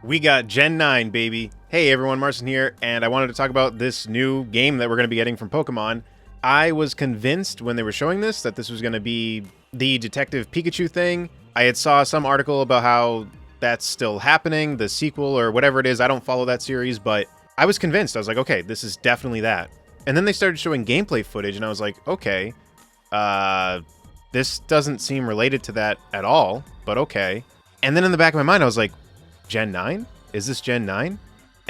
We got Gen 9, baby. Hey everyone, Marcin here, and I wanted to talk about this new game that we're going to be getting from Pokemon. I was convinced when they were showing this that this was going to be the Detective Pikachu thing. I had saw some article about how that's still happening, the sequel or whatever it is. I don't follow that series, but I was convinced. I was like, okay, this is definitely that. And then they started showing gameplay footage, and I was like, okay, this doesn't seem related to that at all, but okay. And then in the back of my mind, I was like, Gen 9? Is this Gen 9?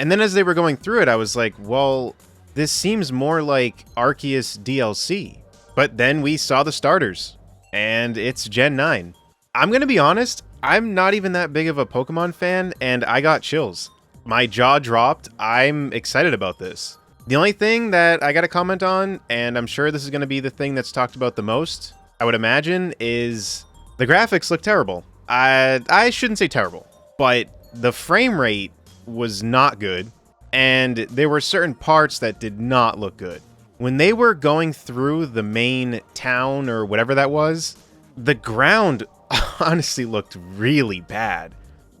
And then as they were going through it, I was like, well, this seems more like Arceus DLC. But then we saw the starters, and it's Gen 9. I'm going to be honest, I'm not even that big of a Pokemon fan, and I got chills. My jaw dropped. I'm excited about this. The only thing that I got to comment on, and I'm sure this is going to be the thing that's talked about the most, I would imagine, is the graphics look terrible. I shouldn't say terrible, but the frame rate was not good, and there were certain parts that did not look good. When they were going through the main town or whatever that was, the ground honestly looked really bad,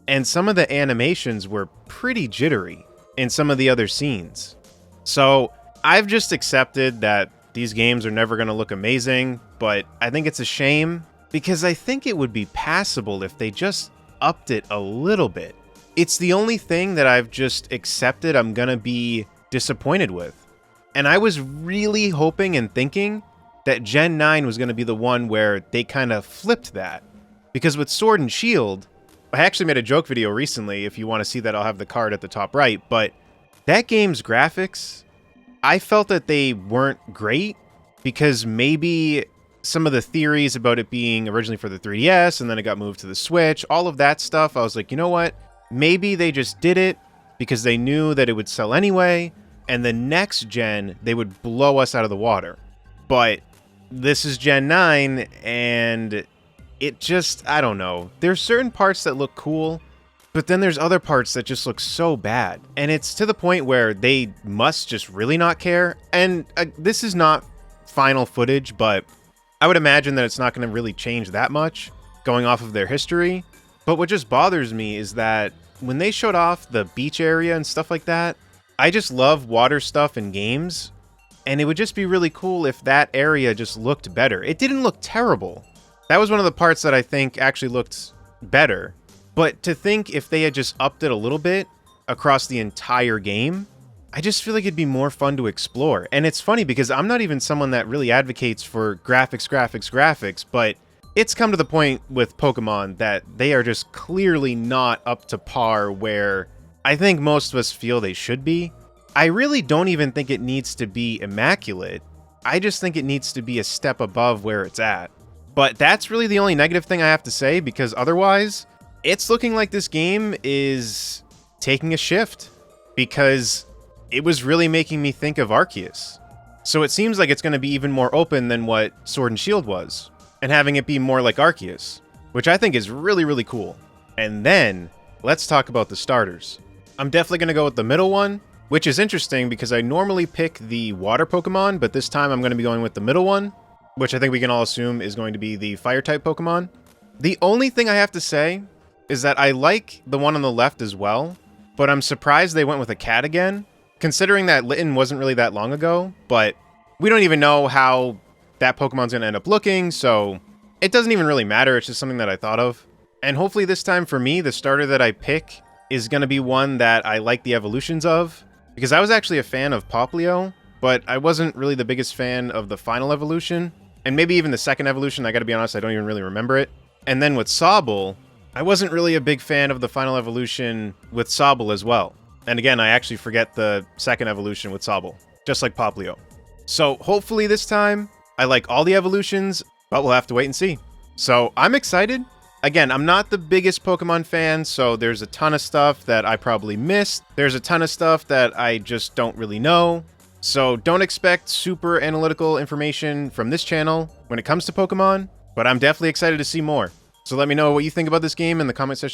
and some of the animations were pretty jittery in some of the other scenes. So I've just accepted that these games are never going to look amazing, but I think it's a shame because I think it would be passable if they just upped it a little bit. It's the only thing that I've just accepted I'm gonna be disappointed with. And I was really hoping and thinking that Gen 9 was gonna be the one where they kind of flipped that. Because with Sword and Shield, I actually made a joke video recently. If you want to see that, I'll have the card at the top right. But that game's graphics, I felt that they weren't great because maybe some of the theories about it being originally for the 3DS and then it got moved to the Switch, all of that stuff, I was like, you know what? Maybe they just did it because they knew that it would sell anyway, and the next gen, they would blow us out of the water. But this is Gen 9, and it just, I don't know. There's certain parts that look cool, but then there's other parts that just look so bad. And it's to the point where they must just really not care. And this is not final footage, but I would imagine that it's not going to really change that much going off of their history. But what just bothers me is that when they showed off the beach area and stuff like that, I just love water stuff in games, and it would just be really cool if that area just looked better. It didn't look terrible. That was one of the parts that I think actually looked better. But to think if they had just upped it a little bit across the entire game, I just feel like it'd be more fun to explore. And it's funny because I'm not even someone that really advocates for graphics, but it's come to the point with Pokemon that they are just clearly not up to par where I think most of us feel they should be. I really don't even think it needs to be immaculate. I just think it needs to be a step above where it's at. But that's really the only negative thing I have to say, because otherwise, it's looking like this game is taking a shift, because it was really making me think of Arceus. So it seems like it's going to be even more open than what Sword and Shield was, and having it be more like Arceus, which I think is really, really cool. And then, let's talk about the starters. I'm definitely going to go with the middle one, which is interesting because I normally pick the water Pokemon, but this time I'm going to be going with the middle one, which I think we can all assume is going to be the fire-type Pokemon. The only thing I have to say is that I like the one on the left as well, but I'm surprised they went with a cat again, considering that Litten wasn't really that long ago, but we don't even know how that Pokemon's going to end up looking, so it doesn't even really matter. It's just something that I thought of. And hopefully this time for me, the starter that I pick is going to be one that I like the evolutions of, because I was actually a fan of Poplio, but I wasn't really the biggest fan of the final evolution, and maybe even the second evolution. I gotta be honest, I don't even really remember it. And then with Sobble, I wasn't really a big fan of the final evolution with Sobble as well. And again, I actually forget the second evolution with Sobble, just like Poplio. So hopefully this time, I like all the evolutions, but we'll have to wait and see. So I'm excited. Again, I'm not the biggest Pokemon fan, so there's a ton of stuff that I probably missed. There's a ton of stuff that I just don't really know. So don't expect super analytical information from this channel when it comes to Pokemon, but I'm definitely excited to see more. So let me know what you think about this game in the comment section.